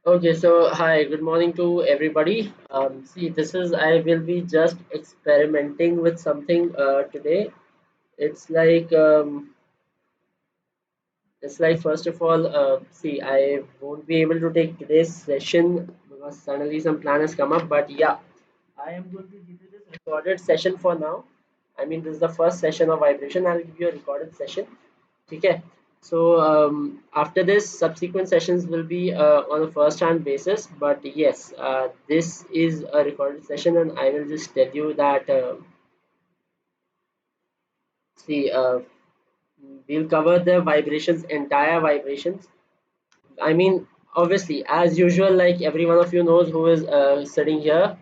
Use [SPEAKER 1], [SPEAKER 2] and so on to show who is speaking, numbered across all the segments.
[SPEAKER 1] Okay, so hi, good morning to everybody. See, this is I will be just experimenting with something today. It's like first of all, see, I won't be able to take today's session because suddenly some plan has come up. But yeah, I am going to give you this recorded session for now. I mean, this is the first session of vibration. I'll give you a recorded session. Okay. So after this, subsequent sessions will be on a first-hand basis. But yes, this is a recorded session, and I will just tell you that see, we'll cover the vibrations, entire vibrations. I mean, obviously, as usual, like every one of you knows who is sitting here,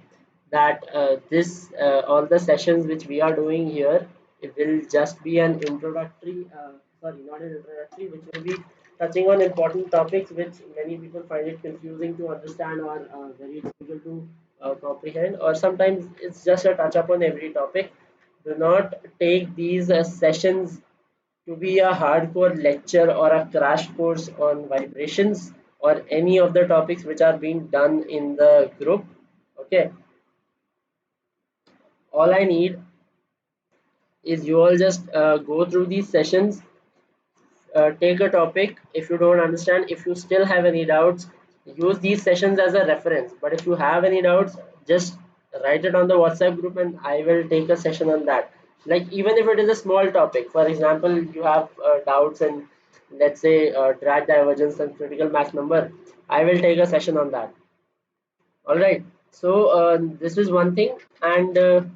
[SPEAKER 1] that this all the sessions which we are doing here, it will just be an introductory. Sorry, not an introductory, which will be touching on important topics which many people find it confusing to understand or very difficult to comprehend, or sometimes it's just a touch up on every topic. Do not take these sessions to be a hardcore lecture or a crash course on vibrations or any of the topics which are being done in the group. Okay, all I need is you all just go through these sessions, take a topic. If you don't understand, if you still have any doubts, use these sessions as a reference. But if you have any doubts, just write it on the WhatsApp group and I will take a session on that. Like, even if it is a small topic, for example, you have doubts in, let's say, drag divergence and critical mass number, I will take a session on that. All right. So this is one thing, and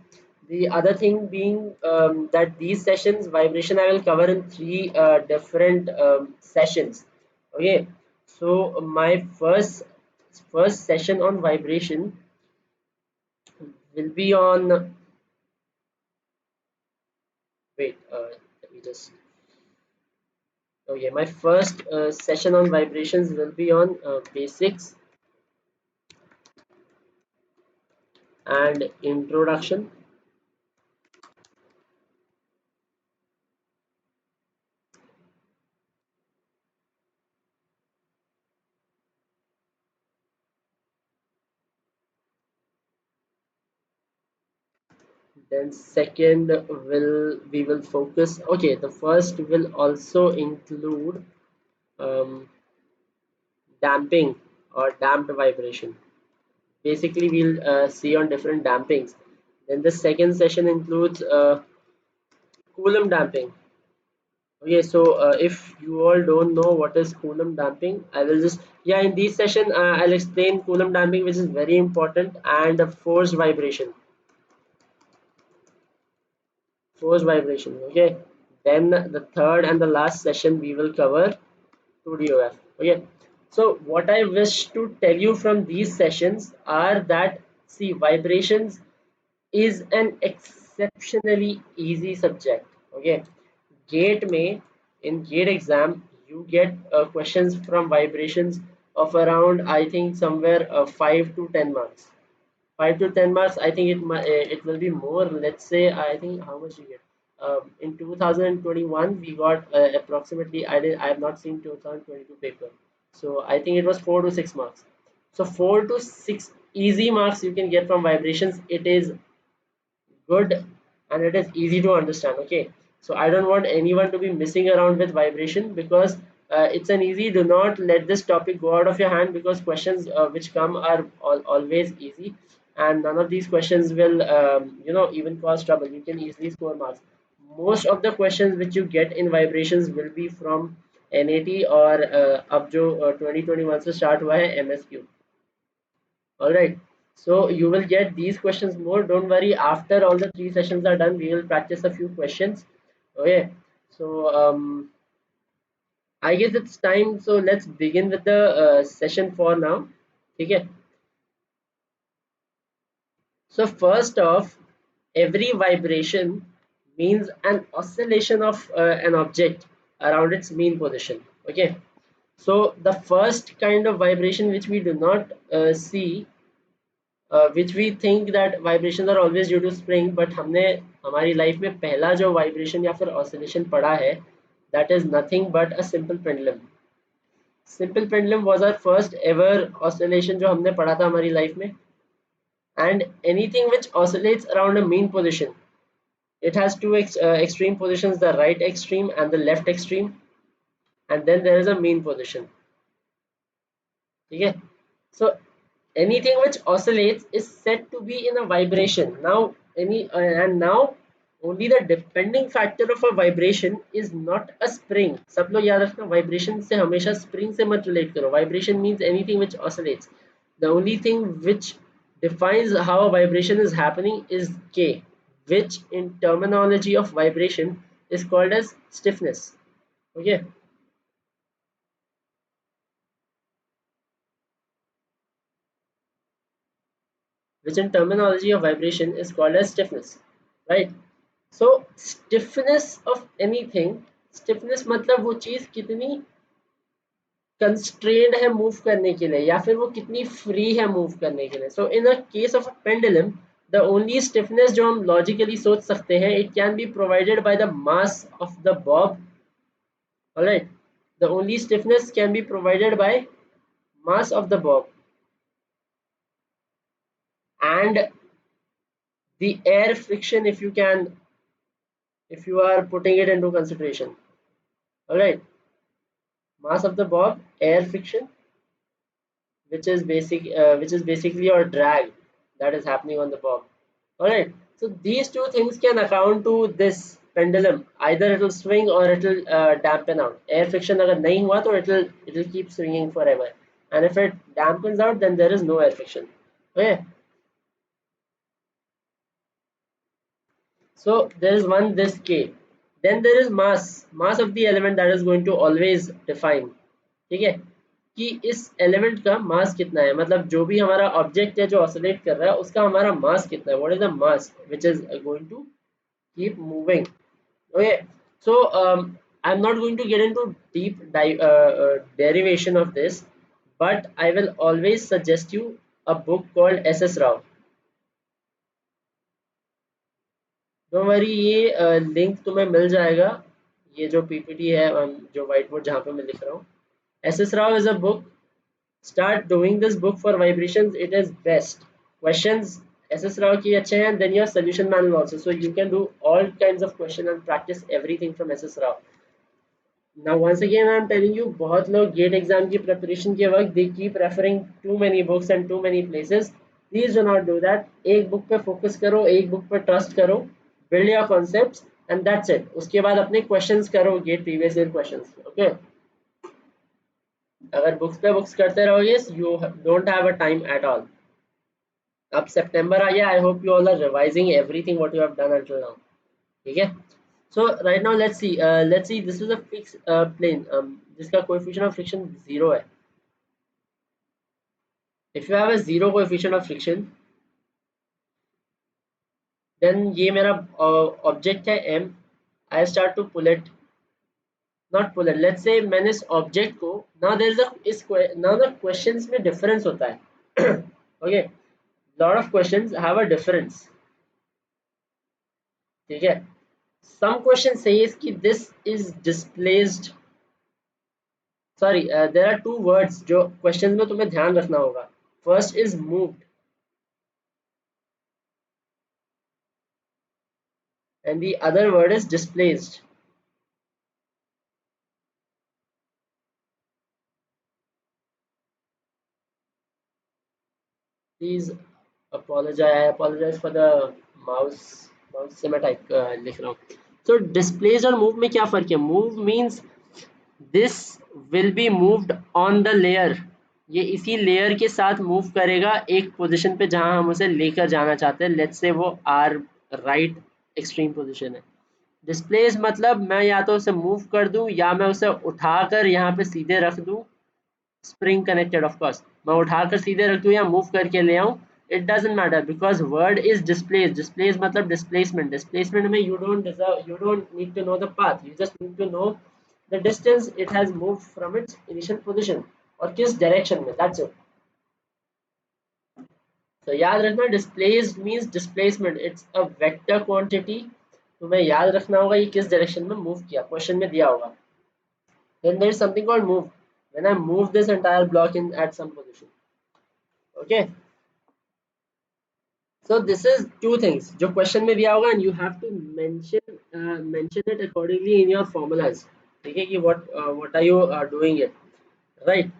[SPEAKER 1] the other thing being that these sessions, vibration, I will cover in three different sessions. Okay. So my first session on vibration will be on. Wait. Let me just. Okay. My first session on vibrations will be on basics and introduction. Then second will we will focus. Okay, the first will also include um, damping or damped vibration. Basically, we'll see on different dampings. Then the second session includes Coulomb damping. Okay, so if you all don't know what is Coulomb damping, I will just, yeah, in this session I'll explain Coulomb damping, which is very important, and forced vibration. Force vibration. Okay, then the third and the last session we will cover 2DOF. Okay, so what I wish to tell you from these sessions are that, see, vibrations is an exceptionally easy subject. Okay, gate may, in gate exam, you get questions from vibrations of around, I think, somewhere 5 to 10 marks. 5 to 10 marks, I think it will be more. Let's say, I think, how much you get in 2021 we got approximately, I have not seen 2022 paper, so I think it was 4 to 6 marks. So 4 to 6 easy marks you can get from vibrations. It is good and it is easy to understand. Okay, so I don't want anyone to be messing around with vibration, because it's an easy. Do not let this topic go out of your hand, because questions which come are always easy, and none of these questions will even cause trouble. You can easily score marks. Most of the questions which you get in vibrations will be from NAT or Abjo 2021 से start हुआ है MSQ. All right. So you will get these questions more. Don't worry. After all the three sessions are done, we will practice a few questions. Okay. So I guess it's time. So let's begin with the session for now. Okay. So first off, every vibration means an oscillation of an object around its mean position. Okay. So the first kind of vibration which we do not see, which we think that vibrations are always due to spring, but हमने हमारी life में पहला जो vibration या फिर oscillation पढ़ा है, that is nothing but a simple pendulum. Simple pendulum was our first ever oscillation जो हमने पढ़ा था हमारी लाइफ में. And anything which oscillates around a mean position, it has two extreme positions, the right extreme and the left extreme, and then there is a mean position. Okay, so anything which oscillates is said to be in a vibration. Now and now only the depending factor of a vibration is not a spring. सब लोग याद रखना, vibration से हमेशा spring से मत relate करो. Vibration means anything which oscillates. The only thing which defines how a vibration is happening is K, which in terminology of vibration is called as stiffness. Okay, which in terminology of vibration is called as stiffness, right? So stiffness of anything, stiffness मतलब वो चीज कितनी constrained है move करने के लिए या फिर वो कितनी फ्री है मूव करने के लिए. So in a case of a pendulum the only stiffness जो हम लॉजिकली सोच सकते हैं, it can be provided by the mass of the bob. Alright, the only stiffness can be provided by mass of the bob and the air friction, if you can, if you are putting it into consideration. All right, mass of the bob, air friction, which is basically your drag that is happening on the bob. All right, so these two things can account to this pendulum. Either it will swing or it will dampen out. Air friction अगर नहीं हुआ तो it will keep swinging forever, and if it dampens out then there is no air friction. Okay, so there is one this K. Then there is mass of the element that is going to always define. ठीक है, कि इस element का मास कितना है, मतलब जो भी हमारा ऑब्जेक्ट है जो ऑसिलेट कर रहा है उसका हमारा मास कितना है. What is the mass which is going to keep moving. Okay, so I'm not going to get into deep derivation of this, but I will always suggest you a book called SS Rao. Don't worry, ये link तुम्हें मिल जाएगा. ये जो PPT है, जो white board जहाँ पे मैं लिख रहा हूँ, SS Rao is a book. Start doing this book for vibrations. It is best. Questions SS Rao की अच्छे हैं. Then your solution manual also. So you can do all kinds of question and practice everything from SS Rao. Now once again I am telling you, बहुत लोग gate exam की preparation के वक्त they keep referring too many books and too many places. Please do not do that. एक book पे focus करो, एक book पे ट्रस्ट करो, build your concepts and that's it. उसके बाद अपने questions करो, get previous year questions. Okay, अगर बुक्स पे बुक्स करते रहोगे you don't have a time at all. अब सितंबर आ गया, I hope you all are revising everything what you have done until now. ठीक है, so right now let's see this is a fix plane जिसका coefficient of friction 0 है. If you have a 0 coefficient of friction then ये मेरा object है m. I start to pull it, not pull it, let's say मैंने इस object को, now there is अ इस now the questions में डिफरेंस होता है. Okay, lot of questions have a difference. ठीक है, some question says कि this is displaced. Sorry, there are two words जो questions में तुम्हें ध्यान रखना होगा. First is moved and the other word is displaced. Please apologize. I apologize for the mouse से मैं टाइप लिख रहा हूँ. So displaced और move में क्या फर्क है? Move means this will be moved on the layer. ये इसी लेयर के साथ मूव करेगा एक पोजीशन पे जहां हम उसे लेकर जाना चाहते हैं. लेट्स से वो आर राइट एक्सट्रीम पोजीशन है. डिस्प्लेस मतलब मैं या तो उसे मूव कर दूं या मैं उसे उठाकर यहाँ पे सीधे रख दूं. स्प्रिंग कनेक्टेड ऑफ कोर्स, मैं उठाकर सीधे रख दूं या मूव करके ले आऊं, it doesn't matter because word is displace. Displace मतलब डिस्प्लेसमेंट. डिस्प्लेसमेंट में you don't need to know the path, you just need to know the distance it has moved from its initial position और किस direction में, that's it. तो याद रखना, displaced means displacement, it's a vector quantity. तुम्हें याद रखना होगा ये किस डायरेक्शन में मूव किया, क्वेश्चन में दिया होगा. Then there is something called move. when I move this entire block in at some position. Okay, so this is two things जो question में दिया होगा, and you have to mention it accordingly in your formulas. ठीक है कि what are you doing it, right?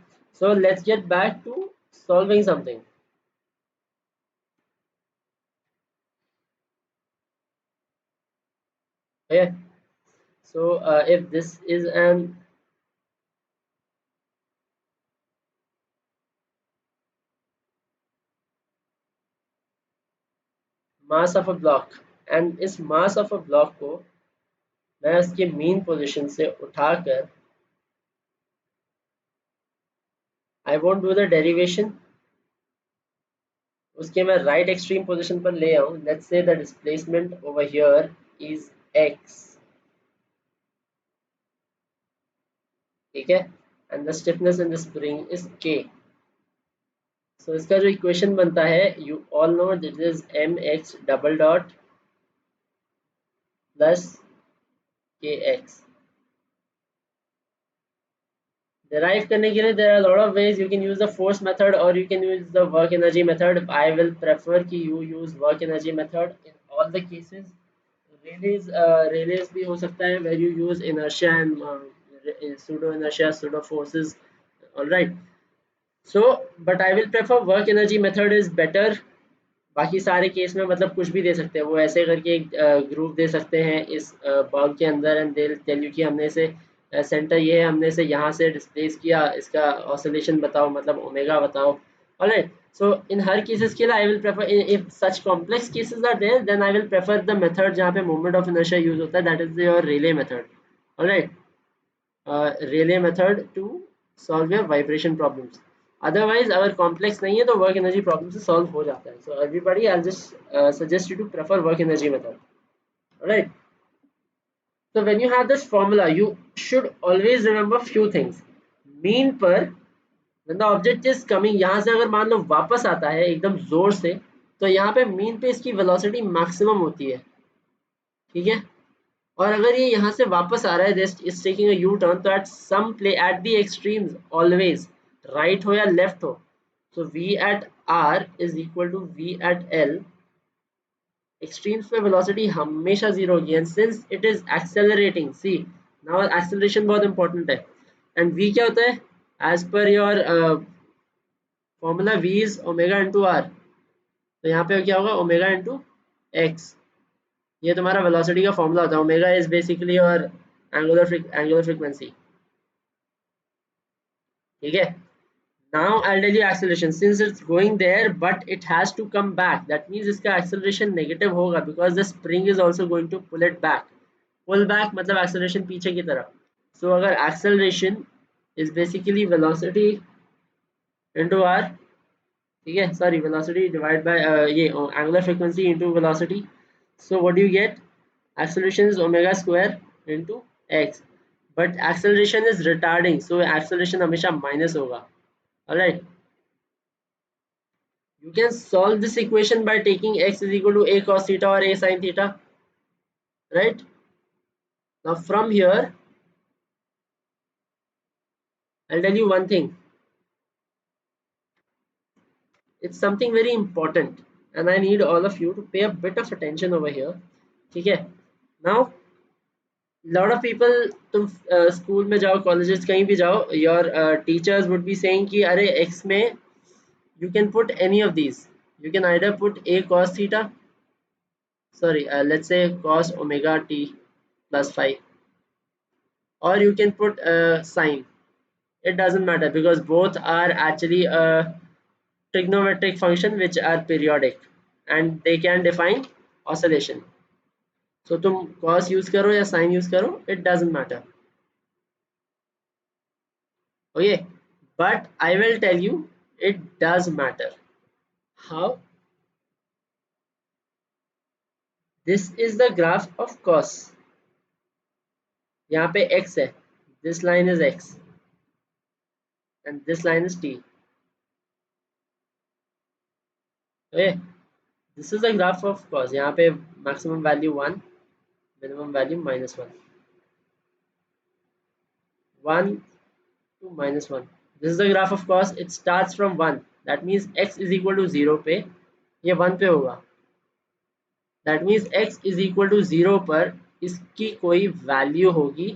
[SPEAKER 1] So let's get back to solving something. Okay, so if this is an mass of a block, and इस mass of a block को मैं उसके mean position से उठाकर I won't do the derivation, उसके मैं right extreme position पर ले आऊँ. Let's say the displacement over here is x, ठीक है, and the stiffness in the spring is k. So इसका जो equation बनता है, you all know this is mx double dot plus kx. Derive करने के लिए there are a lot of ways. You can use the force method or you can use the work energy method. I will prefer कि you use work energy method in all the cases. Rayleigh's भी हो सकता है where you use inertia and pseudo inertia, pseudo forces. All right. So, but I will prefer work energy method is better. बाकी सारे case में मतलब कुछ भी दे सकते हैं, वो ऐसे करके एक ग्रुप दे सकते हैं इस बॉल के अंदर, एंड दे टेल यू कि हमने इसे सेंटर ये है, हमने इसे यहाँ से डिस्प्लेस किया, इसका ऑसिलेशन बताओ, मतलब ओमेगा बताओ. ऑलराइट, सो इन हर केसेस के लिए I will prefer, if such complex cases are there then I will prefer the method जहाँ पे मोमेंट ऑफ इनर्शिया यूज होता है, that is your Rayleigh method. Alright, Rayleigh method to solve your vibration problems. Otherwise अगर complex नहीं है तो work energy problem से solve हो जाता है. So everybody I just suggest you to prefer work energy method. Right, so when you have this formula you should always remember few things. Mean पर when the object is coming, यहाँ से अगर मान लो वापस आता है एकदम जोर से, तो यहाँ पे मीन पे इसकी वेलोसिटी मैक्सिमम होती है, ठीक है. और अगर ये यहाँ से वापस आ रहा है, just is taking a U turn, तो at some play at the extremes always, right हो या लेफ्ट हो, so v at r is equal to v at l. Extremes पे वेलोसिटी हमेशा जीरो होगी, and since it is accelerating, see now acceleration बहुत important है. And v क्या होता है as per your formula, v is omega into r. तो यहाँ पे क्या होगा, ओमेगा इंटू एक्स. ये तुम्हारा वेलोसिटी का फॉर्मूला होता है. Omega is basically your angular frequency, ठीक है. Now I'll tell you acceleration. Since it's going there, but it has to come back. That means इसका acceleration negative होगा because the spring is also going to pull it back. Pull back मतलब acceleration पीछे की तरफ. So अगर acceleration is basically velocity into r, ठीक है, sorry, velocity divided by ये angular frequency into velocity. So what do you get? Acceleration is omega square into x. But acceleration is retarding, so acceleration हमेशा minus होगा. Alright. You can solve this equation by taking x is equal to a cos theta or a sin theta, right? Now from here, I'll tell you one thing. It's something very important, and I need all of you to pay a bit of attention over here. Okay. Now, lot of people, तुम school में जाओ, colleges कहीं भी जाओ, your teachers would be saying कि अरे x में you can put any of these. You can either put a cos theta, sorry, let's say cos omega t plus phi, or you can put sine. It doesn't matter because both are actually a trigonometric function which are periodic and they can define oscillation. So तुम cos use करो या sin use करो, it doesn't matter. Okay, but I will tell you it does matter. How? This is the graph of cos. यहाँ पे x है, this line is x and this line is t. Okay, this is the graph of cos. यहाँ पे maximum value 1, minimum value -1. 1 2 minus 1. This is the graph of cos. It starts from 1. That means x is equal to 0 पे ये 1 पे होगा. That means x is equal to 0 पर इसकी कोई value होगी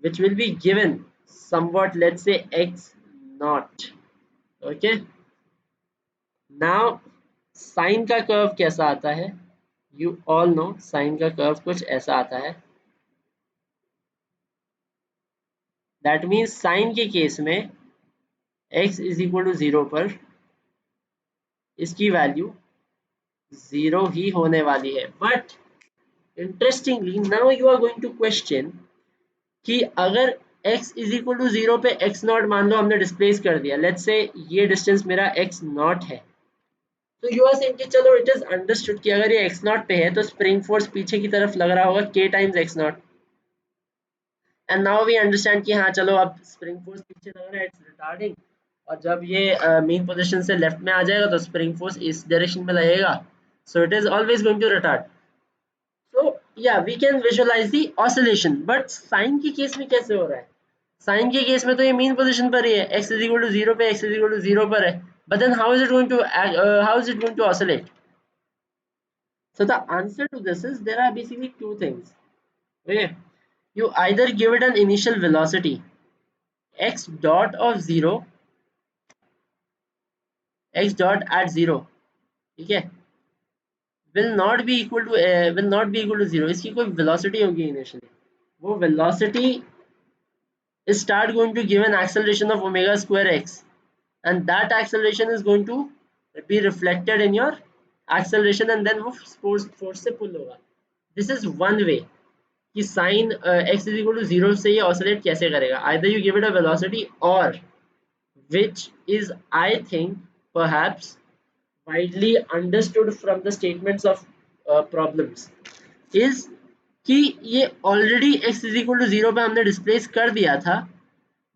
[SPEAKER 1] which will be given somewhat, let's say x naught. Okay. Now sine का curve कैसा आता है? You all know साइन का कर्व कुछ ऐसा आता है. That means साइन के केस में x is equal to 0 पर इसकी वैल्यू 0 ही होने वाली है. But interestingly now you are going to question कि अगर x इज इक्वल टू 0 पे x नॉट मान लो हमने डिस्प्लेस कर दिया. लेट्स से ये डिस्टेंस मेरा x नॉट है. तो यू आर सेइंग कि चलो इट इज अंडरस्टूड कि अगर ये x नॉट पे है तो स्प्रिंग फोर्स पीछे की तरफ लग रहा होगा k times x not. And now we understand कि हाँ चलो अब स्प्रिंग फोर्स पीछे लग रहा है, इट्स रिटार्डिंग. और जब ये मेन पोजीशन से लेफ्ट में आ जाएगा तो स्प्रिंग फोर्स इस डायरेक्शन में लगेगा. So it is always going to retard. So yeah, we can visualize the oscillation. But sine के केस में कैसे हो रहा है? साइन के केस में तो ये मीन पोजीशन पर ही है, x is equal to 0 पे x is equal to 0 पर है. But then how is it going to oscillate? So the answer to this is there are basically two things. Okay, you either give it an initial velocity x dot of 0, x dot at 0, ठीक है, will not be equal to 0. इसकी कोई velocity होगी initially. वो velocity start going to give an acceleration of omega square x, and that acceleration is going to be reflected in your acceleration, and then वो force से pull होगा. This is one way कि sin x is equal to 0 से ये oscillate कैसे करेगा. Either you give it a velocity, or which is I think perhaps widely understood from the statements of problems, is कि ये already x is equal to 0 पे हमने displace कर दिया था.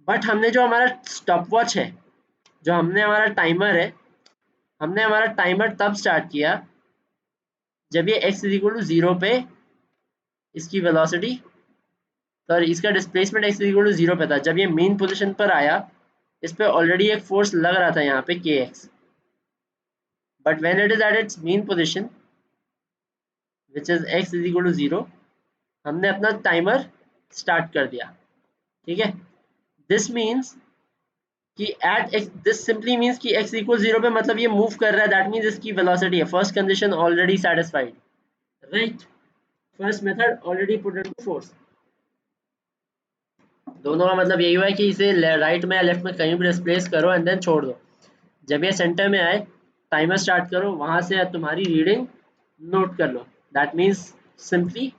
[SPEAKER 1] बट हमने जो हमारा स्टॉप वॉच है, जो हमने हमारा टाइमर है, हमने हमारा टाइमर तब स्टार्ट किया जब ये x इज इक्वल टू 0 पे इसकी वेलोसिटी, सॉरी इसका displacement x is equal to 0 पे था. जब ये मेन पोजीशन पर आया इस पे ऑलरेडी एक फोर्स लग रहा था यहाँ पे kx. But when it is at its mean position which is x is equal to 0, हमने अपना टाइमर स्टार्ट कर दिया. ठीक है. दिस मीन्स कि at x, this simply means कि x इक्वल 0 पे मतलब ये मूव कर रहा है. दैट मीन्स इसकी वेलोसिटी है. First condition already satisfied, right. First method already put into force. दोनों का मतलब यही हुआ है कि इसे राइट में या लेफ्ट में कहीं भी डिस्प्लेस करो एंड देन छोड़ दो. जब ये सेंटर में आए टाइमर स्टार्ट करो, वहां से तुम्हारी रीडिंग नोट कर लो. That means simply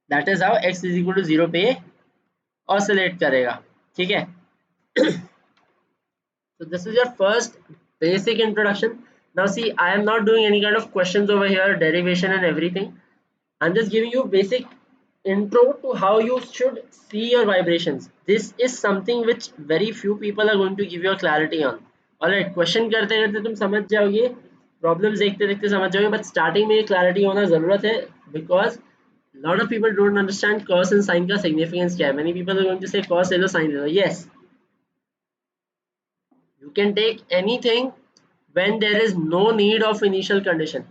[SPEAKER 1] that is how x is equal to 0 पे ऑसिलेट करेगा. ठीक है. So this is your first basic introduction. Now see, I am not doing any kind of questions over here, derivation and everything. I'm just giving you basic intro to how you should see your vibrations. This is something which very few people are going to give you a clarity on. Alright, question करते करते तुम समझ जाओगे, problems देखते देखते समझ जाओगे, but starting में ये clarity होना ज़रूरत है, because lot of people don't understand cos and sin का significance क्या है. Many people are going to say cos ले लो sin ले लो. Yes, you can take anything when there is no need of initial condition.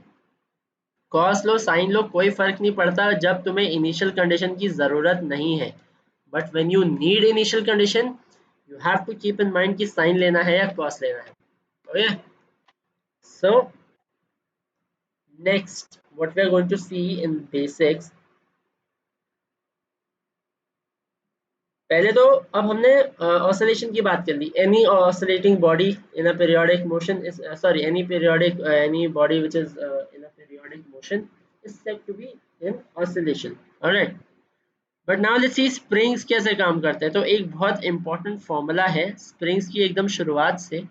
[SPEAKER 1] cos low sin लो कोई फर्क नहीं पड़ता जब तुम्हें initial condition की जरूरत नहीं है. but when you need initial condition, you have to keep in mind कि sin लेना है या cos लेना है. okay, so next what we are going to see in basics. पहले तो अब हमने ऑसिलेशन की बात कर ली. Any oscillating body in a periodic motion is, sorry, any body which is in a periodic motion is said to be in oscillation. alright, but now let's see springs कैसे काम करते हैं. तो एक बहुत important formula है springs की एकदम शुरुआत से,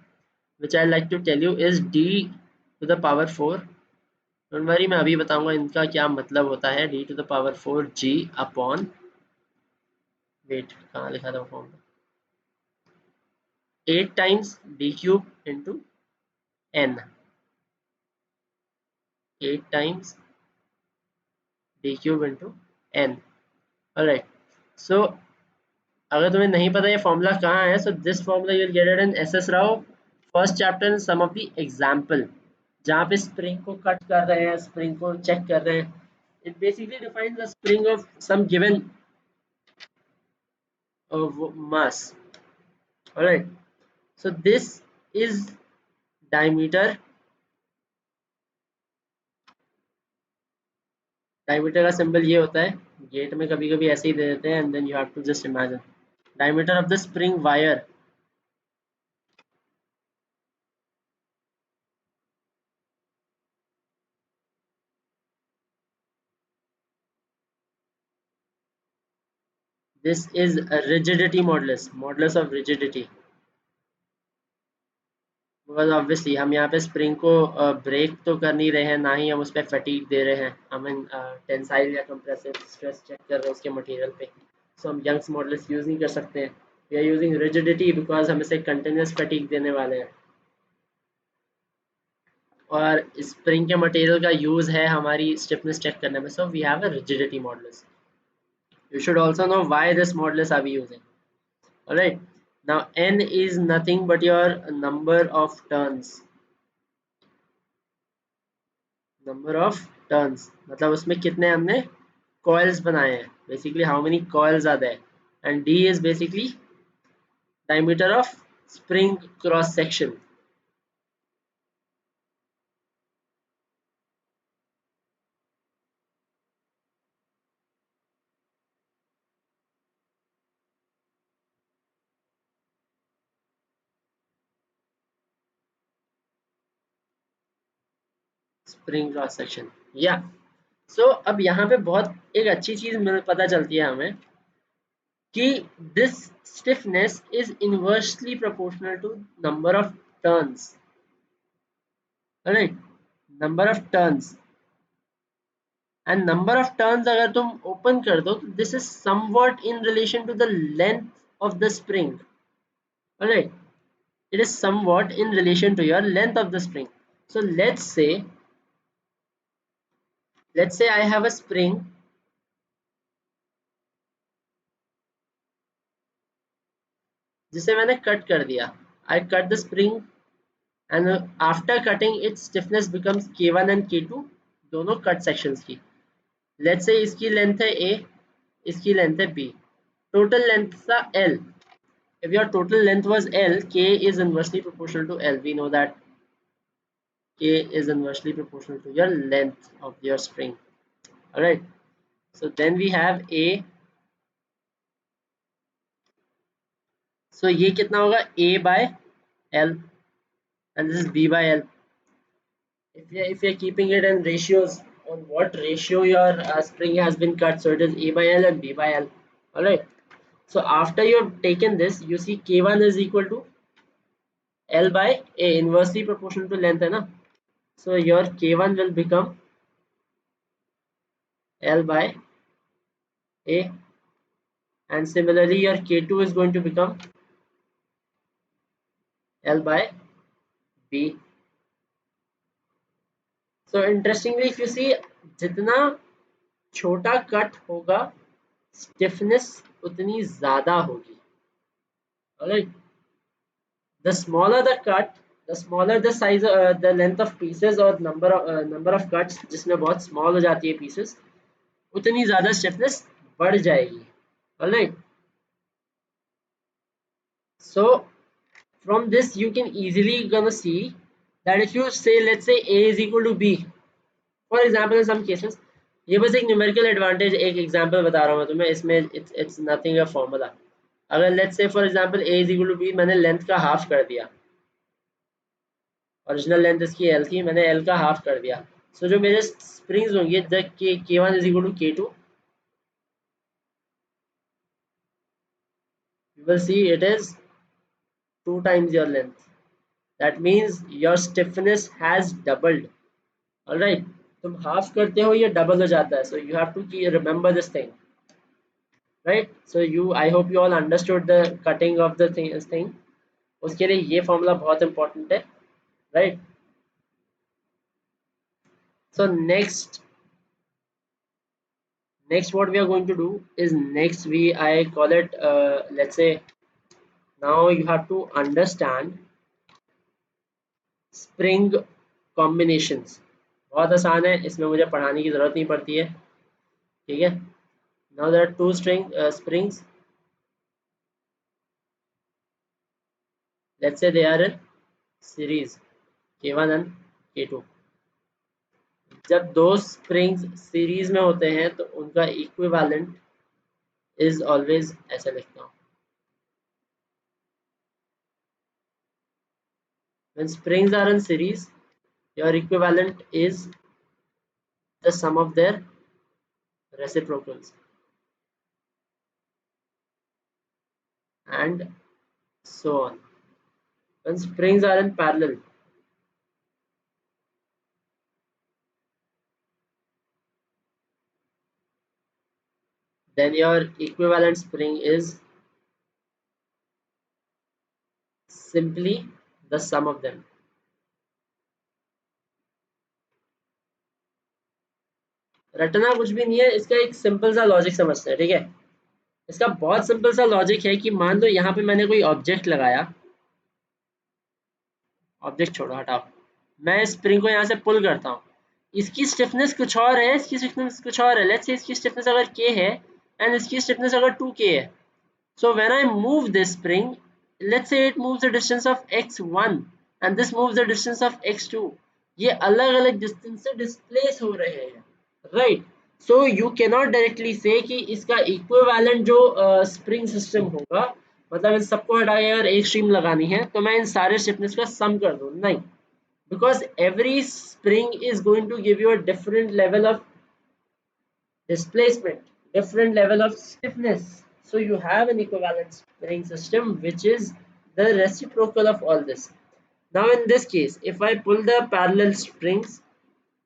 [SPEAKER 1] which I like to tell you is d to the power 4. don't worry, मैं अभी बताऊंगा इनका क्या मतलब होता है. d to the power 4 g upon, wait कहाँ लिखा था form, 8 times d cube into n, 8 times d cube into n. Alright, so अगर तुम्हें नहीं पता ये फॉर्मूला कहाँ है, so this formula you will get it in S S Rao first chapter in some of the example, जहाँ पे स्प्रिंग को कट कर रहे हैं, स्प्रिंग को चेक कर रहे हैं. It basically defines the spring of some given mass. Alright, so this is diameter. Diameter का सिंबल ये होता है, गेट में कभी कभी ऐसे ही दे देते हैं, and then you have to just imagine diameter of the spring wire. This is a rigidity modulus of rigidity. Because obviously हम यहाँ पे स्प्रिंग को ब्रेक तो कर नहीं रहे हैं, ना ही हम उस पर फटीग दे रहे हैं, हम टेंसाइल या कंप्रेसिव स्ट्रेस चेक कर रहे हैं उसके मटेरियल पे. सो हम यंग्स मॉडुलस यूज़ नहीं कर सकते हैं. We are using rigidity because हम इसे कंटिन्यूस फटीग देने वाले हैं, और स्प्रिंग के मटेरियल का यूज़ है हमारी स्टिफनेस चेक करने में. So we have a rigidity modulus. You should also know why this modulus are we using. Alright. Now n is nothing but your number of turns. Number of turns मतलब उसमें कितने हमने coils बनाए हैं, basically how many coils are there. And D is basically diameter of spring cross section. Spring cross section या. So अब यहाँ पे बहुत एक अच्छी चीज पता चलती है हमें कि this stiffness is inversely proportional to number of turns. Right, number of turns. And number of turns अगर तुम ओपन कर दो, this is somewhat in relation to the length of the spring. Right, it is somewhat in relation to your length of the spring. So let's say I have a spring जिसे मैंने cut कर दिया. I cut the spring and after cutting its stiffness becomes K1 and K2, दोनों cut sections की. Let's say इसकी length है A, इसकी length है B. Total length था L. If your total length was L, K is inversely proportional to L. We know that K is inversely proportional to your length of your spring. Alright, so then we have A. So ये कितना होगा, A by L, and this is B by L. If you're keeping it in ratios, on what ratio your spring has been cut, so it is A by L and B by L. Alright, so after you've taken this, you see K1 is equal to L by A, inversely proportional to length है ना. So your K1 will become L by A, and similarly your K2 is going to become L by B. So interestingly, if you see, जितना छोटा cut होगा stiffness उतनी ज्यादा होगी. Alright, the smaller the cut, the smaller the size, the length of pieces और number of cuts जिसमें बहुत small हो जाती है pieces, उतनी ज्यादा stiffness बढ़ जाएगी. Alright, so from this you can easily gonna see that if you say, let's say A is equal to B, for example in some cases, ये बस एक न्यूमेरिकल एडवांटेज, एक एग्जांपल बता रहा हूँ मैं तुम्हें, इसमें इट्स नथिंग अ फॉर्मूला. अगर let's say for example A is equal to B, मैंने लेंथ का हाफ कर दिया, ओरिजिनल लेंथ इसकी L थी, मैंने L का हाफ कर दिया. सो जो मेरे स्प्रिंग्स होंगे, the K1 is equal to K2, you will see it is 2 times your length. That means your stiffness has doubled. Alright, तुम हाफ करते हो, ये डबल हो जाता है. So you have to remember this thing. Right, so I hope you all understood the cutting of the thing. उसके लिए ये फॉर्मूला बहुत इंपॉर्टेंट है. Right, so next Next, what we are going to do is, next we I call it, let's say, now you have to understand spring combinations. बहुत आसान है, इसमें मुझे पढ़ाने की ज़रूरत नहीं पड़ती है, ठीक है। Now there are two springs, let's say they are in series K1 and K2। जब दो स्प्रिंग्स सीरीज में होते हैं तो उनका इक्विवेलेंट इज ऑलवेज, ऐसे लिखता हूँ, when springs are in series your equivalent is the sum of their reciprocals, and so on. When springs are in parallel, then your equivalent spring is simply the sum of them. रटना कुछ भी नहीं है, इसका एक simple सा logic समझते हैं, ठीक है। इसका बहुत सिंपल सा लॉजिक है कि मान लो यहाँ पे मैंने कोई ऑब्जेक्ट लगाया, ऑब्जेक्ट छोड़ो हटाओ, मैं स्प्रिंग को यहाँ से पुल करता हूँ, इसकी स्टिफनेस कुछ और है, इसकी स्टिफनेस कुछ और है। लेट्स से इसकी स्टिफनेस अगर k है एंड इसकी स्टिफनेस अगर 2k है, so when I move this spring, let's say it moves the distance of x1 and this moves the distance of x2, ये अलग अलग डिस्टेंस से डिस्प्लेस हो रहे हैं, right. So you cannot directly से कि इसका इक्विवेलेंट जो स्प्रिंग सिस्टम होगा, मतलब इन सबको हटा के अगर एक स्ट्रीम लगानी है तो मैं इन सारे स्टिफनेस का सम कर दूं, नहीं, because every spring is going to give you a different level of displacement, different level of stiffness. So you have an equivalent spring system which is the reciprocal of all this. Now in this case, if I pull the parallel springs,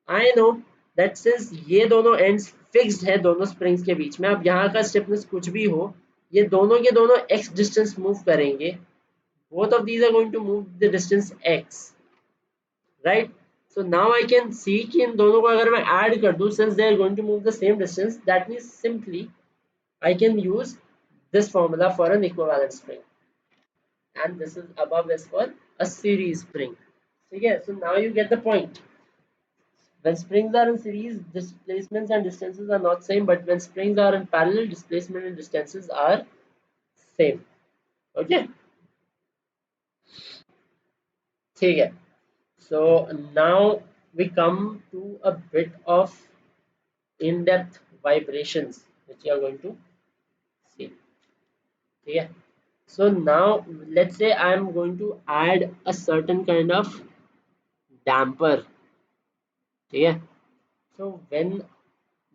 [SPEAKER 1] I know that since ये दोनों ends fixed है दोनों springs के बीच में, अब यहाँ का stiffness कुछ भी हो, ये दोनों के दोनों x distance move करेंगे, both of these are going to move the distance x, right? So now I can see कि इन दोनों को अगर मैं add कर दूं, since they are going to move the same distance, that means simply I can use this formula for an equivalent spring, and this is above is for a series spring. So yeah, so now you get the point. When springs are in series, displacements and distances are not same, but when springs are in parallel, displacement and distances are same. Okay, ठीक है. So now we come to a bit of in-depth vibrations which you are going to see. Yeah. So now let's say I am going to add a certain kind of damper. Yeah. So when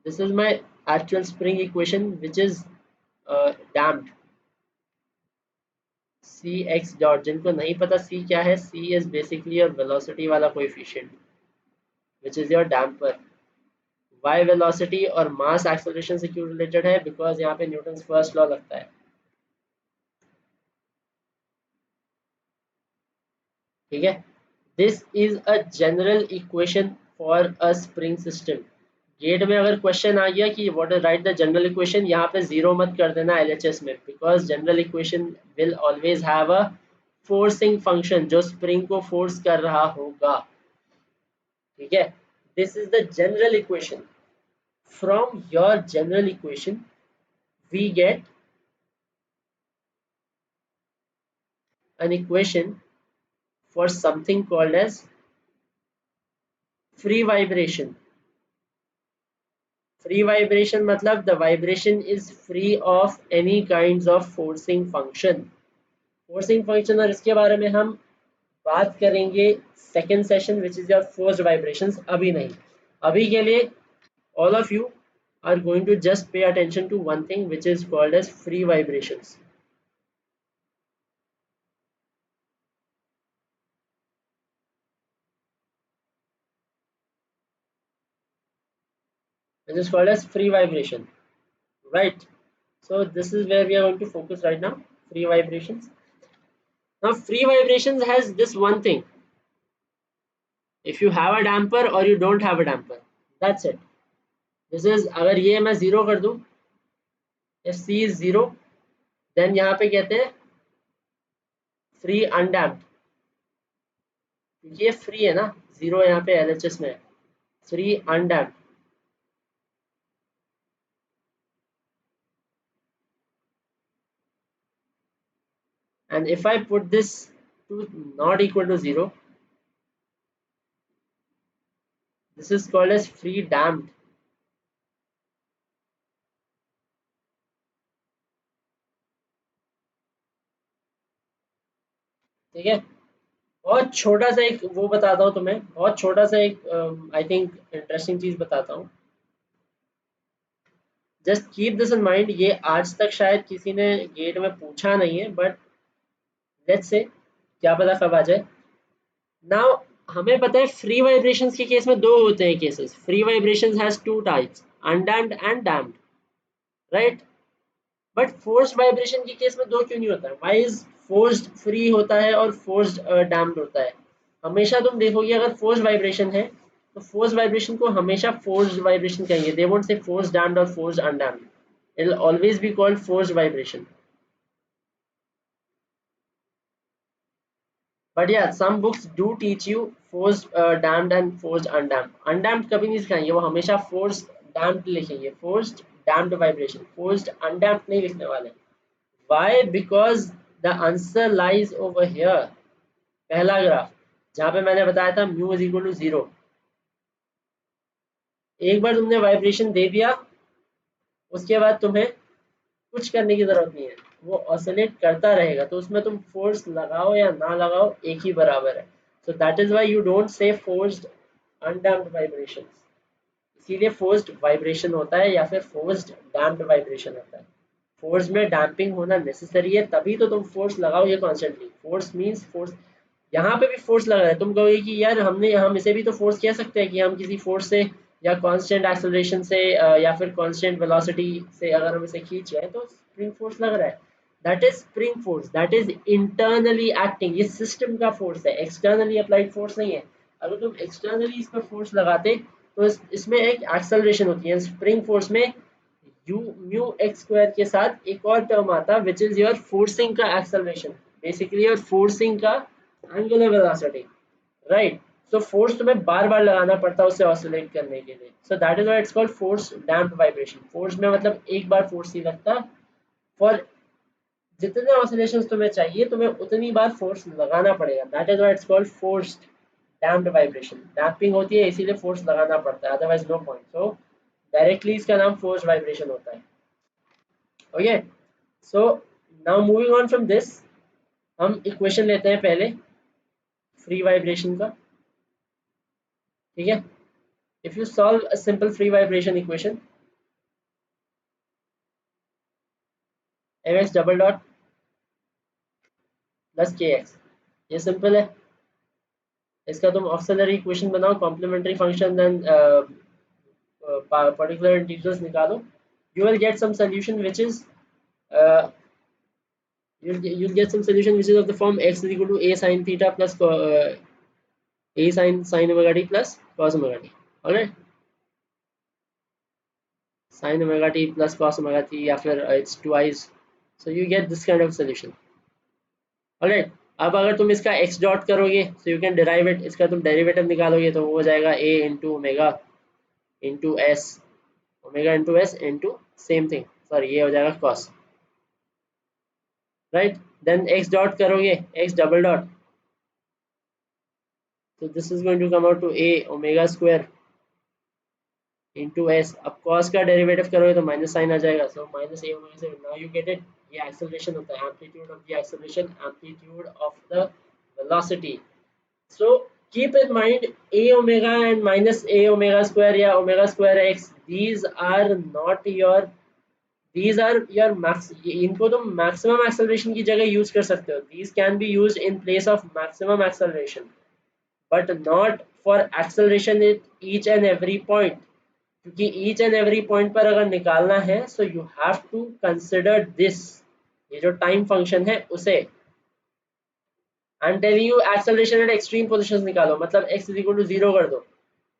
[SPEAKER 1] this is my actual spring equation which is damped, Cx dot, जिनको नहीं पता C क्या है, C is basically your velocity वाला coefficient which is your damper. Y velocity और mass acceleration से क्यों related है, because यहाँ पे न्यूटन्स फर्स्ट लॉ लगता है, ठीक है। This is a general equation for a spring system. GATE में अगर क्वेश्चन आ गया कि what is right the general equation, यहाँ पे जीरो मत कर देना एलएचएस में, because general equation will always have a forcing function जो स्प्रिंग को फोर्स कर रहा होगा, ठीक है। This is the general equation. From your general equation we get an equation for something called as free vibration. Free vibration मतलब the vibration is free of any kinds of forcing function. Forcing function और इसके बारे में हम बात करेंगे second session which is your forced vibrations, अभी नहीं। अभी के लिए all of you are going to just pay attention to one thing which is called as free vibrations. Which is called as free vibration, right? So this is where we are going to focus right now, free vibrations. Now free vibrations has this one thing: if you have a damper or you don't have a damper, that's it. This is, अगर ये मैं zero कर दूं, if C is zero, then यहाँ पे कहते हैं free undamped, क्योंकि ये फ्री है ना, जीरो यहाँ पे एलएचएस में है, free undamped. And if I put this to not equal to 0, this is called as free damped. ठीक है, बहुत छोटा सा एक वो बताता हूँ तुम्हें, बहुत छोटा सा एक आई थिंक इंटरेस्टिंग चीज बताता हूँ। Just keep this in mind, ये आज तक शायद किसी ने गेट में पूछा नहीं है, बट लेट्स से क्या पता कब आ जाए। नाउ हमें पता है फ्री वाइब्रेशंस के केस में दो होते हैं cases, free vibrations has two types, undamped and damped, right. But forced vibration के केस में दो क्यों नहीं होता है? व्हाई इज फोर्स्ड फ्री होता है और फोर्स्ड डैम्प्ड होता है? हमेशा तुम देखोगे अगर फोर्स्ड वाइब्रेशन है तो फोर्स्ड वाइब्रेशन को हमेशा फोर्स्ड वाइब्रेशन कहेंगे, they won't say forced damped और forced undamped, it will always be called forced vibration. But या some books do teach you forced damped and forced undamped. Undamped कभी नहीं सिखाएंगे, वो हमेशा फोर्स्ड डैम्प्ड लिखेंगे, forced damped vibration, forced undamped नहीं लिखने वाले। Why? Because the answer lies over here। पहला ग्राफ जहां पे मैंने बताया था mu is equal to zero, एक बार तुमने वाइब्रेशन दे दिया, उसके बाद तुम्हें कुछ करने की जरूरत नहीं है, वो ऑसिलेट करता रहेगा, तो उसमें तुम फोर्स लगाओ या ना लगाओ एक ही बराबर है। So that is why you don't say forced undamped vibration, इसीलिए फोर्स्ड वाइब्रेशन होता है या फिर फोर्स्ड डैम्प्ड वाइब्रेशन होता है। फोर्स में डैम्पिंग होना नेसेसरी है, तभी तो तुम फोर्स लगाओगे कॉन्स्टेंटली। फोर्स मींस फोर्स, यहाँ पे भी फोर्स लग रहा है, तुम कहोगे कि यार हमने, हम इसे भी तो फोर्स कह सकते हैं कि हम किसी फोर्स से या कांस्टेंट एक्सेलरेशन से या फिर कांस्टेंट वेलोसिटी से अगर हम इसे खींच रहे हैं तो स्प्रिंग फोर्स लग रहा है। That is spring force, that is internally acting, ये सिस्टम का फोर्स है, एक्सटर्नली अप्लाइड फोर्स नहीं है। अगर तुम एक्सटर्नली इस पर फोर्स लगाते तो इसमें एक एक्सेलरेशन होती है, स्प्रिंग फोर्स में यू म्यू एक्स स्क्वायर के साथ एक और टर्म आता है विच इज योर फोर्सिंग का एक्सेलरेशन, बेसिकली योर फोर्सिंग का angular velocity, right. So force तुम्हें बार बार लगाना पड़ता है उसे ऑसिलेट करने के लिए, so that is why it's called force damped vibration. Force में मतलब एक बार फोर्स नहीं लगता, फॉर जितने ऑसिलेशंस तुम्हें चाहिए तुम्हें उतनी बार फोर्स लगाना पड़ेगा, that is why it's called forced damped vibration. Damping होती है इसीलिए फोर्स लगाना पड़ता है, otherwise no point. So directly इसका नाम फोर्स वाइब्रेशन होता है। Okay, so now moving on from this, हम इक्वेशन लेते हैं पहले फ्री वाइब्रेशन का, ठीक है। If you solve a simple free vibration equation, mx double dot plus K x, ये सिंपल है। इसका तुम ऑक्सिलरी इक्वेशन बनाओ, complementary function, then particular integrals निकालो, you will get some solution which is uh, you'll get some solution which is of the form x is equal to a sin theta plus a sin omega t plus cos omega t, alright, sin omega t plus cos omega t या फिर it's twice, so you get this kind of solution, alright। अब अगर तुम इसका x dot करोगे so you can derive it, इसका तुम derivative निकालोगे तो वो हो जाएगा a into omega into s, omega into s into same thing, sorry ये हो जाएगा cos, right. Then x dot करोगे, x double dot, so this is going to come out to a omega square into s। अब cos का derivative करोगे तो minus sign आ जाएगा, so minus a omega से, now you get it, ये acceleration होता है, amplitude of the acceleration, amplitude of the velocity. so keep in mind a omega and minus a omega square या omega square x, these are your max, इनको तुम maximum acceleration की जगह use कर सकते हो, these can be used in place of maximum acceleration but not for acceleration at each and every point, क्योंकि each and every point पर अगर निकालना है so you have to consider this, ये जो टाइम फंक्शन है उसे। I am telling you acceleration at extreme positions निकालो, मतलब x is equal to zero कर दो,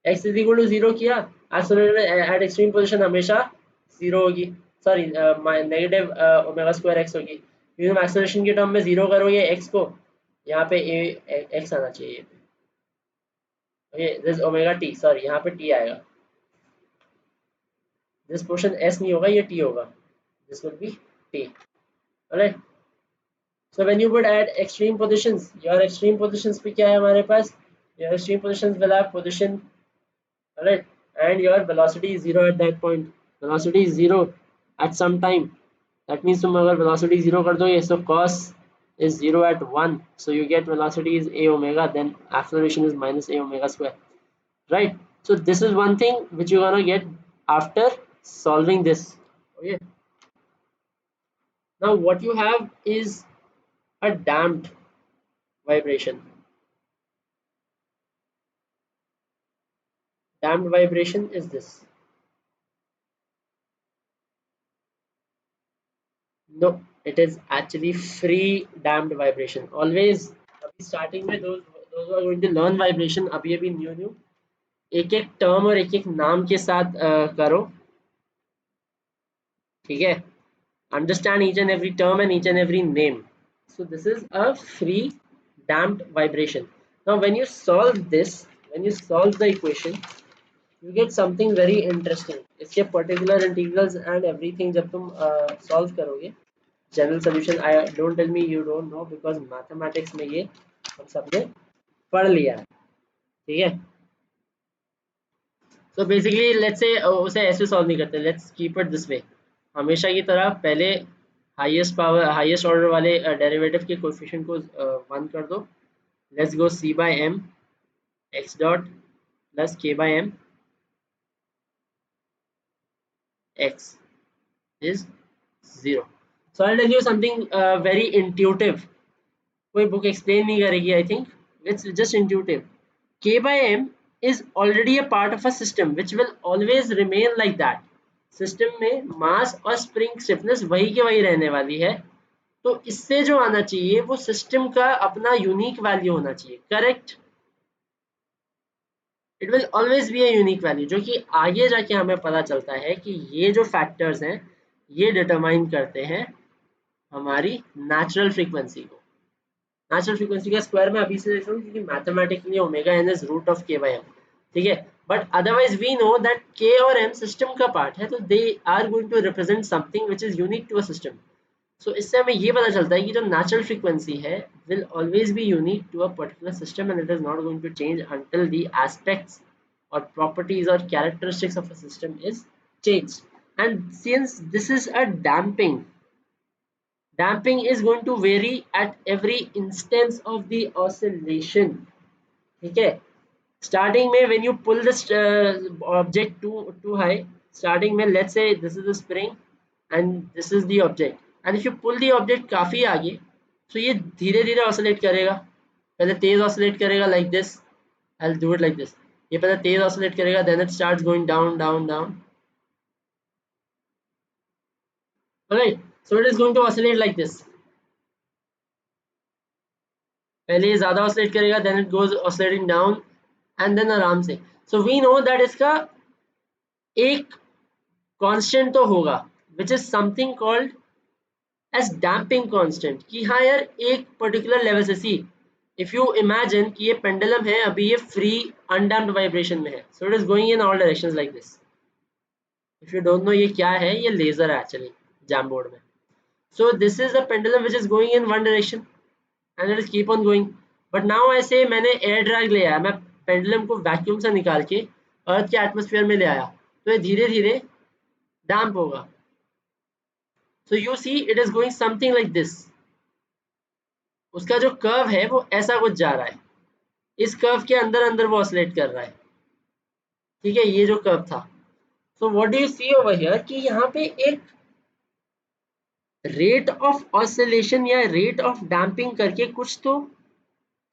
[SPEAKER 1] x is equal to zero किया एक्सेलरेशन एट एक्सट्रीम पोजीशन हमेशा जीरो होगी, sorry negative omega square x होगी, क्योंकि तुम एक्सेलरेशन के टर्म में जीरो करोगे एक्स को, यहाँ पे ए एक्स आना चाहिए, okay this omega T, sorry यहाँ पे टी आएगा, दिस पोर्शन एस नहीं होगा, ये टी होगा, this will be T, alright. So when you would add extreme positions, your extreme positions पे क्या है हमारे पास? Your extreme positions will have position, alright, and your velocity is zero at that point. Velocity is zero at some time. That means तुम अगर velocity zero कर दोगे, so cos is zero at one. So you get velocity is a omega, then acceleration is minus a omega square, right? So this is one thing which you're gonna get after solving this. Okay. Now what you have is a damped vibration. Damped vibration is this. No, it is actually free damped vibration. Always अभी starting में those who are going to learn vibration अभी अभी new एक एक term और एक एक नाम के साथ करो, ठीक है? Understand each and every term and each and every name. So this is a free damped vibration. Now when you solve this, when you solve the equation, you get something very interesting. इसके particular integrals and everything जब तुम solve करोगे, general solution, I don't tell me you don't know, because mathematics में ये हम सबने पढ़ लिया है, ठीक है? सो बेसिकली लेट्स से उसे ऐसे सॉल्व नहीं करते, let's keep it this way, हमेशा की तरह पहले हाईएस्ट पावर हाईएस्ट ऑर्डर वाले डेरिवेटिव के कोएफिशिएंट को 1 कर दो, let's go c by m x dot plus k by m x is 0. So I tell you something very intuitive, कोई बुक एक्सप्लेन नहीं करेगी, I think it's just intuitive. K by M is already a part of a system which will always remain like that. System में मास और spring stiffness वही के वही रहने वाली है, तो इससे जो आना चाहिए वो सिस्टम का अपना यूनिक वैल्यू होना चाहिए, correct? It will always be a unique value, जो कि आगे जाके हमें पता चलता है कि ये जो फैक्टर्स हैं ये डिटरमाइन करते हैं हमारी नेचुरल फ्रीक्वेंसी को. नेचुरल फ्रीक्वेंसी का स्क्वायर मैं अभी से देख रहा हूँ क्योंकि mathematically omega N is root of K by M, ठीक है? But otherwise we know that K और एम सिस्टम का पार्ट है, तो they are going to represent something which is unique to a system. So इससे हमें ये पता चलता है कि जो नेचुरल फ्रीक्वेंसी है will always be unique to a particular system and it is not going to change until the aspects or properties or characteristics of a system is changed. And since this is a damping is going to vary at every instance of the oscillation, ठीक है? Starting में when you pull this object too high, starting में let's say this is the spring and this is the object, and if you pull the object काफी आगे, so ये धीरे धीरे oscillate करेगा, पहले तेज oscillate करेगा like this, I'll do it like this, ये पहले तेज oscillate करेगा, then it starts going down down down, alright? So it is going to oscillate like this, पहले ये ज्यादा ऑसिलेट करेगा, then it goes oscillating down and then आराम से. So we know that इसका एक कांस्टेंट तो होगा which is something called as damping constant, कि हाँ यार एक पर्टिकुलर लेवल से, सी इफ यू इमेजिन कि ये पेंडुलम है, अभी ये फ्री अनडैम्प्ड वाइब्रेशन में है, सो it is going in all directions like this. If you don't no ये क्या है, ये लेजर है एक्चुअली जैम बोर्ड में. So this is the pendulum which is going in one direction and it is keep on going. But now I say मैंने air drag ले आया, मैं पेंडुलम को वैक्यूम से निकाल के अर्थ के एटमॉस्फेयर में ले आया, तो ये धीरे धीरे डैम्प होगा. So you see it is going something like this, उसका जो कर्व है वो ऐसा कुछ जा रहा है, इस कर्व के अंदर अंदर वो ऑसिलेट कर रहा है, ठीक है? ये जो कर्व था. So what do you see over here कि यहाँ पे एक रेट ऑफ ऑसिलेशन या रेट ऑफ डैम्पिंग करके कुछ तो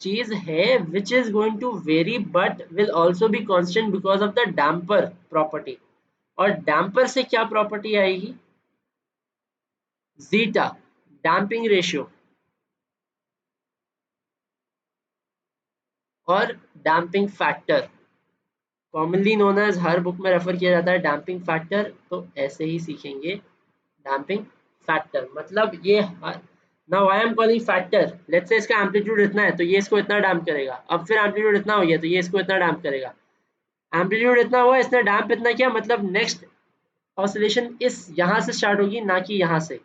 [SPEAKER 1] चीज है which is going to vary but will also be constant because of the damper property. और डैम्पर से क्या प्रॉपर्टी आएगी? जीटा, डैम्पिंग रेशियो और damping factor commonly known as, हर बुक में रेफर किया जाता है डैम्पिंग फैक्टर, तो ऐसे ही सीखेंगे डैम्पिंग फैक्टर मतलब ये। Now I am calling factor, let's say इसका एम्पलीट्यूड इतना है तो ये इसको इतना डैम्प करेगा, अब फिर एम्पलीट्यूड इतना हो गया तो ये इसको इतना डैम्प करेगा, एम्पलीट्यूड इतना हुआ इसने डैम्प इतना किया, मतलब नेक्स्ट ऑसिलेशन इस यहाँ से स्टार्ट होगी ना कि यहाँ से।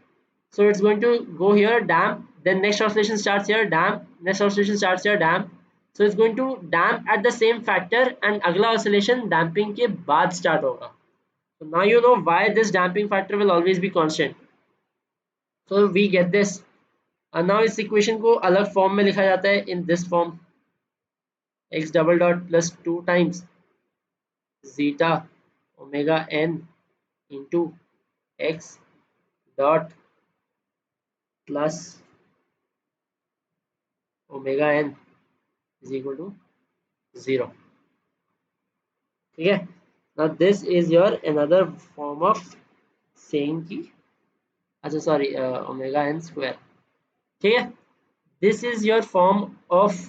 [SPEAKER 1] So it's going to go here, damp, then next oscillation starts here, damp, next oscillation starts here, damp. So it's going to damp at the same factor and अगला oscillation damping के बाद start होगा. So now you know why this damping factor will always be constant. So we get this. And now इस equation को अलग form में लिखा जाता है in this form, x double dot plus 2 times zeta omega n into x dot plus omega n is equal to 0. ठीक है, now this is your another form of saying कि अच्छा सॉरी ओमेगा एन स्क्वायर, ठीक है, this is your form of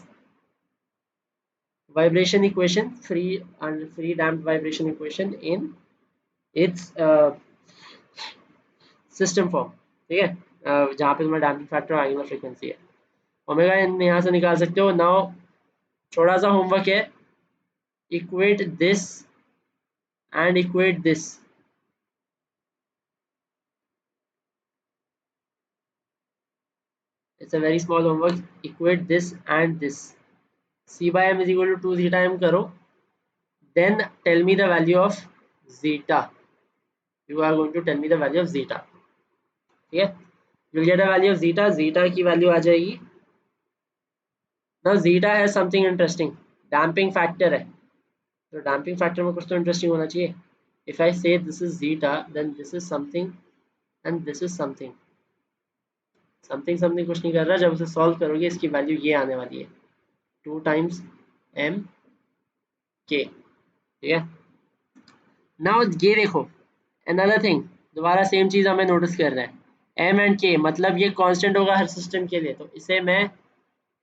[SPEAKER 1] vibration equation, free damped vibration equation in its system form, ठीक है, जहाँ पे तुम्हारा डैम्पिंग फैक्टर और एंगुलर फ्रीक्वेंसी है, ओमेगा एन यहाँ से निकाल सकते हो। नाउ थोड़ा सा होमवर्क है, equate this and equate this, it's a very small homework, equate this and this, c by m is equal to 2 zeta m karo, then tell me the value of zeta, you are going to tell me the value of zeta, ठीक है, you'll get a value of zeta, zeta की value आ जाएगी, now zeta has something interesting, damping factor है, तो damping factor में कुछ तो interesting होना चाहिए, if I say this is zeta then this is something and this is something, something something कुछ नहीं कर रहा, जब उसे सॉल्व करोगे इसकी वैल्यू ये आने वाली है 2 times m k, ठीक है। नाउ ये देखो अनदर थिंग, दोबारा सेम चीज हमें नोटिस कर रहे हैं, m एंड k मतलब ये कांस्टेंट होगा हर सिस्टम के लिए, तो इसे मैं,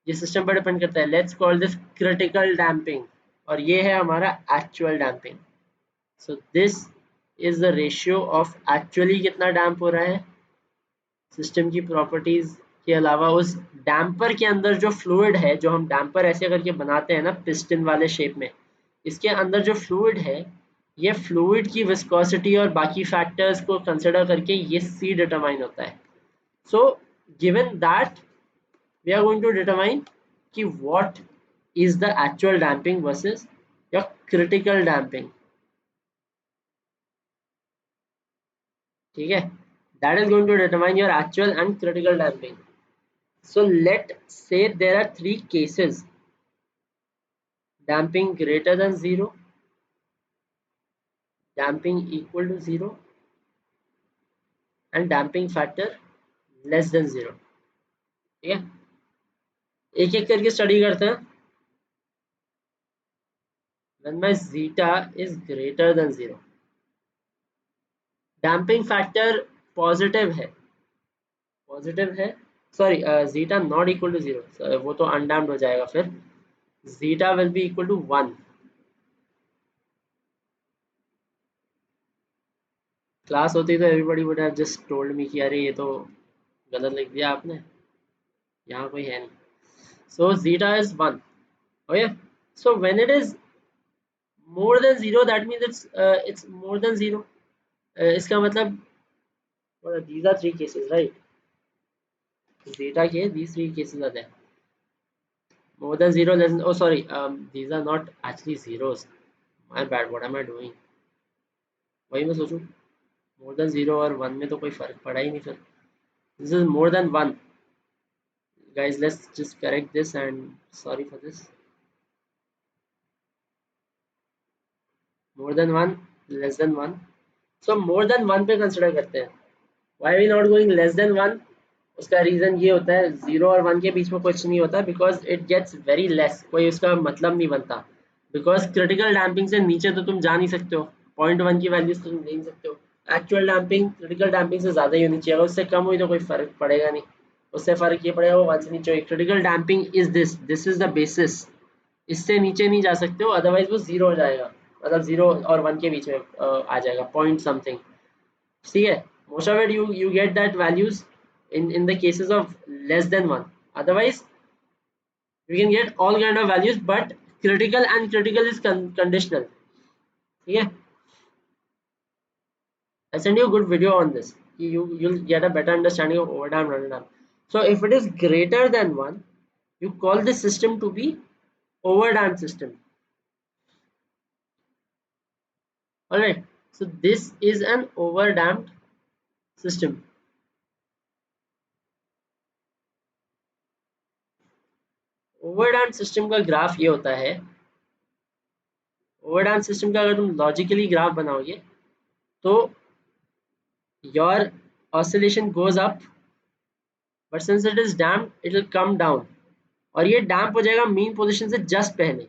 [SPEAKER 1] ये सिस्टम पर डिपेंड करता है, let's call this critical damping, और ये है हमारा actual damping. So this is the ratio of actually कितना डैम्प हो रहा है, सिस्टम की प्रॉपर्टीज के अलावा उस डैम्पर के अंदर जो फ्लूइड है, जो हम डैम्पर ऐसे करके बनाते हैं ना पिस्टन वाले शेप में, इसके अंदर जो फ्लूइड है, ये फ्लूइड की विस्कोसिटी और बाकी फैक्टर्स को कंसिडर करके ये सी डिटरमाइन होता है। So given that we are going to determine कि what is the actual damping versus your critical damping, ठीक है, that is going to determine your actual and critical damping. So let's say there are 3 cases: damping greater than 0, damping equal to 0, and damping factor less than 0, ठीक है, एक एक करके study करते हैं। When my zeta is greater than 0, damping factor positive है, sorry zeta not equal to 0, वो तो अनडैम्प्ड हो जाएगा, फिर zeta will be equal to 1। Class होती तो everybody would have just told me कि अरे ये तो गलत लिख दिया आपने, यहाँ कोई है नहीं। सो zeta is 1, okay, so when it is more than 0 that means it's more than 0, इसका मतलब these are 3 cases, right? zeta के these 3 cases are there, more than 0, less than, oh sorry, these are not actually zeros, my bad, what am I doing, वही मैं सोचूं, more than 0 और 1 में तो कोई फर्क पड़ा ही नहीं, फिर this is more than 1, guys, let's just correct this and sorry for this, more than 1, less than 1, so more than 1 पे कंसिडर करते हैं, why we not going less than 1, उसका रीजन ये होता है 0 और 1 के बीच में कुछ नहीं होता, because it gets very less, कोई उसका मतलब नहीं बनता, बिकॉज क्रिटिकल डैम्पिंग से नीचे तो तुम जा नहीं सकते हो, 0.1 की वैल्यूज तुम ले नहीं सकते हो, एक्चुअल डैम्पिंग क्रिटिकल डैम्पिंग से ज़्यादा ही होनी चाहिए, अगर उससे कम हुई तो कोई फर्क पड़ेगा नहीं, उससे फर्क ये पड़ेगा वो 1 से नीचे हुई, critical damping is this is the basis, इससे नीचे नहीं जा सकते हो, अदरवाइज वो 0 हो जाएगा। मतलब 0 और 1 के बीच में आ जाएगा, पॉइंट समथिंग, ठीक है। Most of it you get that values in the cases of less than 1. Otherwise you can get all kind of values, but critical and critical is conditional, ठीक है। I send you a good video on this. You'll get a better understanding of overdamped and underdamped. So if it is greater than 1, you call this system to be overdamped system. Alright, so this is an overdamped system. Overdamped system का graph ये होता है। ओवरडैम्प्ड system का अगर तुम logically graph बनाओगे तो your oscillation goes up, but since it is damped it will come down, और ये डैम्प हो जाएगा मीन पोजीशन से जस्ट पहले।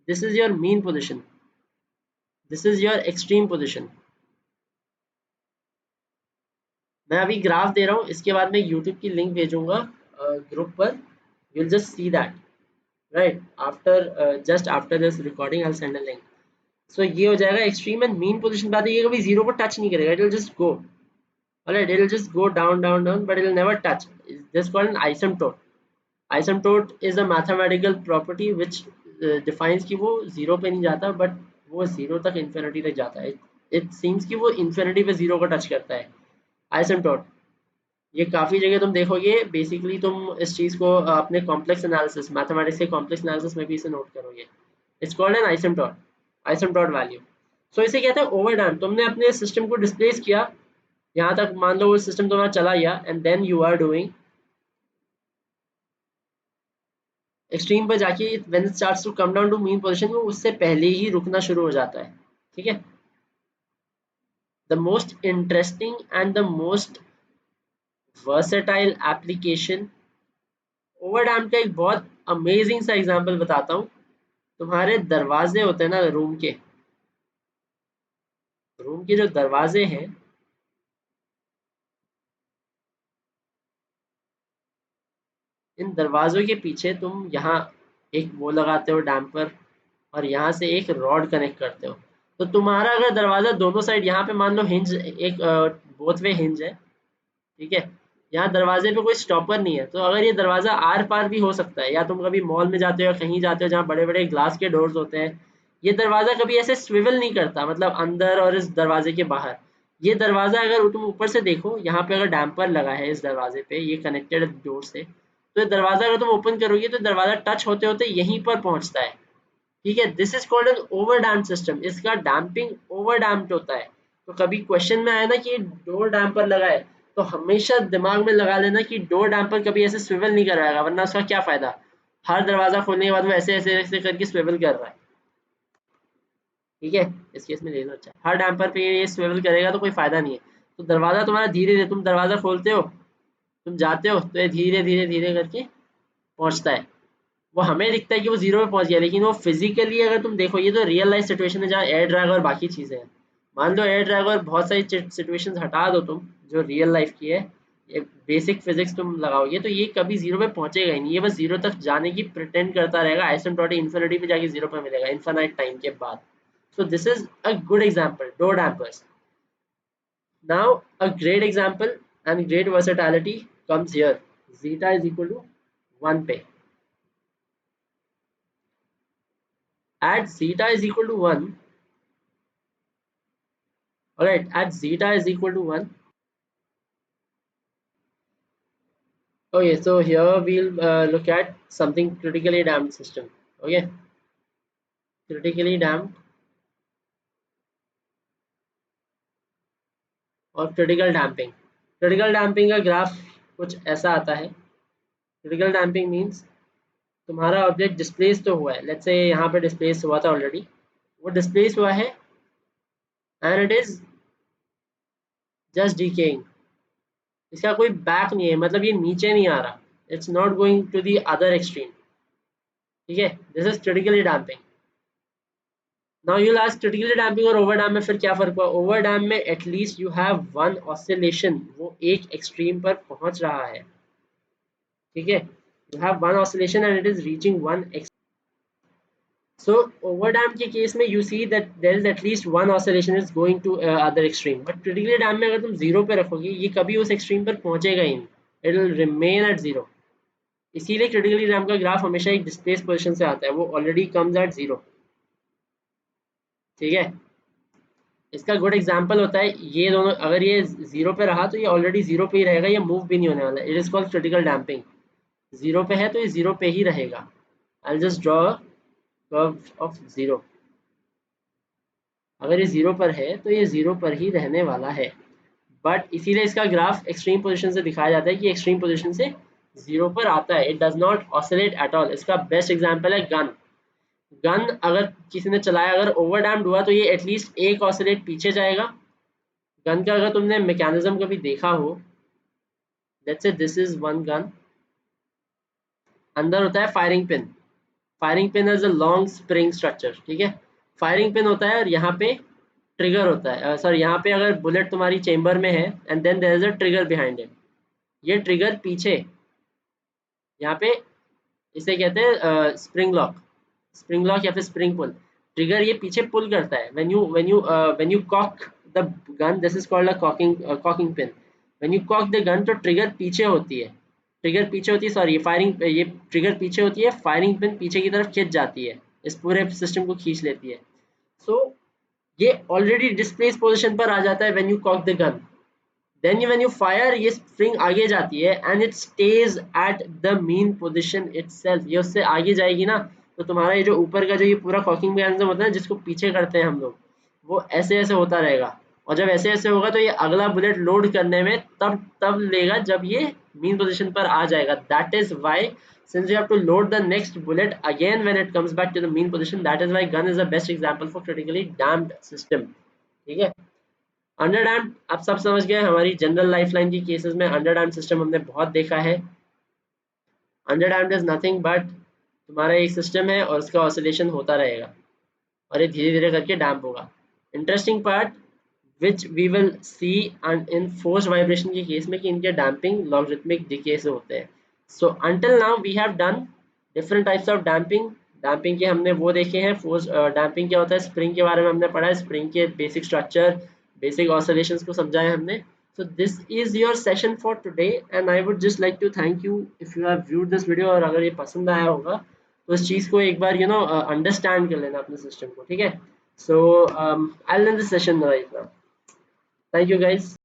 [SPEAKER 1] This is your mean position, this is your extreme position. मैं अभी ग्राफ दे रहा हूँ, इसके बाद मैं यूट्यूब की लिंक भेजूंगा ग्रुप पर, you will just see that right after, just after this recording I will send a link. So ये हो जाएगा एक्सट्रीम एंड मीन पोजीशन। बात है ये कभी जीरो को टच नहीं करेगा, it will just go, alright, it will just go down down down, but it will never touch. This called an asymptote. Asymptote is a mathematical property which defines कि वो zero पे नहीं जाता, but वो zero तक infinity तक जाता है। इट सीम्स कि वो इन्फिनिटी पे जीरो को टच करता है, आइसिम्टोट। ये काफ़ी जगह तुम देखोगे, बेसिकली तुम इस चीज़ को अपने कॉम्प्लेक्स एनालिसिस, मैथमेटिक्स के कॉम्प्लेक्स एनालिसिस में भी इसे नोट करोगे। It's called an asymptote, asymptote value. So इसे कहते हैं ओवरडैम्प। तुमने अपने सिस्टम को डिस्प्लेस किया, यहाँ तक मान लो वो सिस्टम तुम्हारा चला गया, and then you are doing extreme पर जाके when it starts to come down to mean position, वो उससे पहले ही रुकना शुरू हो जाता है, ठीक है। The most interesting and the most versatile application, overdamp का एक बहुत अमेजिंग सा एग्जांपल बताता हूँ। तुम्हारे दरवाजे होते हैं ना, रूम के जो दरवाजे हैं, इन दरवाजों के पीछे तुम यहाँ एक वो लगाते हो डैम्पर, और यहाँ से एक रॉड कनेक्ट करते हो। तो तुम्हारा अगर दरवाजा दोनों साइड, यहाँ पे मान लो हिंज, एक बोथ वे हिंज है, ठीक है। यहाँ दरवाजे पे कोई स्टॉपर नहीं है, तो अगर ये दरवाजा आर पार भी हो सकता है, या तुम कभी मॉल में जाते हो या कहीं जाते हो जहाँ बड़े बड़े ग्लास के डोर्स होते हैं, ये दरवाजा कभी ऐसे स्विवल नहीं करता, मतलब अंदर और इस दरवाजे के बाहर। ये दरवाजा अगर तुम ऊपर से देखो, यहाँ पे अगर डैम्पर लगा है इस दरवाजे पे, ये कनेक्टेड है डोर से, तो ये दरवाजा अगर तुम ओपन करोगे तो दरवाजा टच होते होते यहीं पर पहुंचता है, ठीक है। This is called an over damp system. इसका डैम्पिंग ओवर डैम्प्ड होता है। तो कभी क्वेश्चन में आया ना कि डोर डैम्पर लगा है, तो हमेशा दिमाग में लगा लेना कि डोर डैम्पर कभी ऐसे स्विवल नहीं कराएगा, वरना उसका क्या फायदा। हर दरवाजा खोलने के बाद वो ऐसे ऐसे ऐसे करके स्विवल कर रहा है, ठीक है। इस केस में देखना अच्छा है, हर डैम्पर पे ये स्विवल करेगा तो कोई फायदा नहीं है। तो दरवाजा तुम्हारा धीरे धीरे, तुम दरवाजा खोलते हो, तुम जाते हो, तो ये धीरे धीरे धीरे करके पहुंचता है। वो हमें दिखता है कि वो जीरो पे पहुंच गया, लेकिन वो फिजिकली अगर तुम देखो, ये तो रियल लाइफ सिचुएशन है जहाँ एयर ड्रैग और बाकी चीजें हैं। मान लो एयर ड्रैग और बहुत सारी सिचुएशंस हटा दो तुम, जो रियल लाइफ की है, ये बेसिक फिजिक्स तुम लगाओगे, तो ये कभी जीरो पे पहुंचेगा ही नहीं। ये बस जीरो तक जाने की प्रिटेंड करता रहेगा, आइसिम्प्टोटिक इन्फिनिटी पे जाके जीरो पे मिलेगा इन्फिनाइट टाइम के बाद। So this is a good example, door dampers. Now a great example and great versatility comes here, zeta is equal to 1 पे। At zeta is equal to 1, alright, at zeta is equal to 1, okay, so here we'll look at something critically damped system, okay, critically damped और critical damping। critical damping का graph कुछ ऐसा आता है। critical damping means तुम्हारा object displace तो हुआ है, लेट्स से यहाँ पे डिस्प्लेस हुआ था ऑलरेडी, वो डिस्प्लेस हुआ है and it is just decaying, इसका कोई बैक नहीं है, मतलब ये नीचे नहीं आ रहा, it's not going to the other extreme, ठीक है। This is critically damping. Now you ask critically damping और ओवर डैम्प में फिर क्या फर्क हुआ। ओवर डैम्प में at least you have one oscillation, वो एक एक्सट्रीम पर पहुंच रहा है, ठीक है। You have one oscillation and it is reaching one. So over damp के केस में you see that there is at least one oscillation is going to other extreme, but critically damp में अगर तुम जीरो पे रखोगे ये कभी उस एक्सट्रीम पर पहुंचेगा ही नहीं, it will remain at zero. इसीलिए क्रिटिकली डैम का ग्राफ हमेशा एक डिस्प्लेस पोजीशन से आता है, वो ऑलरेडी कम्स एट जीरो। ठीक है, इसका गुड एग्जांपल होता है ये दोनों, अगर ये जीरो पे रहा तो ये ऑलरेडी जीरो पे ही रहेगा, ये मूव भी नहीं होने वाला, it is called critical damping. Zero पे है तो ये जीरो पे ही रहेगा। I just draw curve of zero, अगर ये जीरो पर है तो ये जीरो पर ही रहने वाला है, बट इसीलिए इसका ग्राफ एक्सट्रीम पोजीशन से दिखाया जाता है कि एक्सट्रीम पोजीशन से जीरो पर आता है, it does not oscillate at all. इसका बेस्ट एग्जांपल है गन। गन अगर किसी ने चलाया, अगर ओवर डैम्ड हुआ तो ये एटलीस्ट एक ऑसिलेट पीछे जाएगा। गन का अगर तुमने मैकेनिज्म कभी देखा हो, let's say this is one gun, अंदर होता है firing pin. Firing pin is a long spring structure, ठीक है। फायरिंग पिन होता है और यहाँ पे ट्रिगर होता है, सॉरी यहाँ पे अगर बुलेट तुम्हारी चेम्बर में है and then there is a trigger behind it. ये ट्रिगर पीछे यहाँ पे, इसे कहते हैं स्प्रिंग लॉक, स्प्रिंग लॉक या फिर स्प्रिंग पुल। ट्रिगर ये पीछे पुल करता है, when you cock the gun, this is called a cocking pin. When you cock the gun तो ट्रिगर पीछे होती है, ट्रिगर पीछे होती है, सॉरी ये ट्रिगर पीछे होती है, फायरिंग पिन पीछे की तरफ खिंच जाती है, इस पूरे सिस्टम को खींच लेती है। सो ये ऑलरेडी डिस्प्लेस पोजीशन पर आ जाता है when you cock the gun, then when you fire ये स्प्रिंग आगे जाती है and it stays at the mean position itself. ये उससे आगे जाएगी ना, तो तुम्हारा ये जो ऊपर का जो ये पूरा कॉकिंग मैकेनिज्म होता है जिसको पीछे करते हैं हम लोग, वो ऐसे ऐसे होता रहेगा, और जब ऐसे ऐसे होगा तो ये अगला बुलेट लोड करने में तब तब लेगा जब ये मेन पोजीशन पर आ जाएगा। That is why since you have to load the next bullet again when it comes back to the main position, that is why gun is the best example for critically damped system। ठीक है, under dam आप सब समझ गए, हमारी general lifeline की cases में under damp system हमने बहुत देखा है। Under damped is nothing but तुम्हारा एक सिस्टम है और उसका ऑसिलेशन होता रहेगा और ये धीरे धीरे करके डैम्प होगा। Interesting part which we will see in force vibration के केस में कि इनके डैम्पिंग लॉगरिथमिक डिके से होते हैं। So until now we have done different types of damping. Damping के हमने वो देखे हैं, फोर्स डैम्पिंग क्या होता है, स्प्रिंग के बारे में हमने पढ़ा है, स्प्रिंग के बेसिक स्ट्रक्चर, बेसिक ऑसिलेशंस को समझाया हमने। So this is your session for today and I would just like to thank you if you have viewed this video, और अगर ये पसंद आया होगा तो इस चीज़ को एक बार अंडरस्टैंड कर लेना अपने सिस्टम को, ठीक है। So I'll end the session right now. Thank you guys.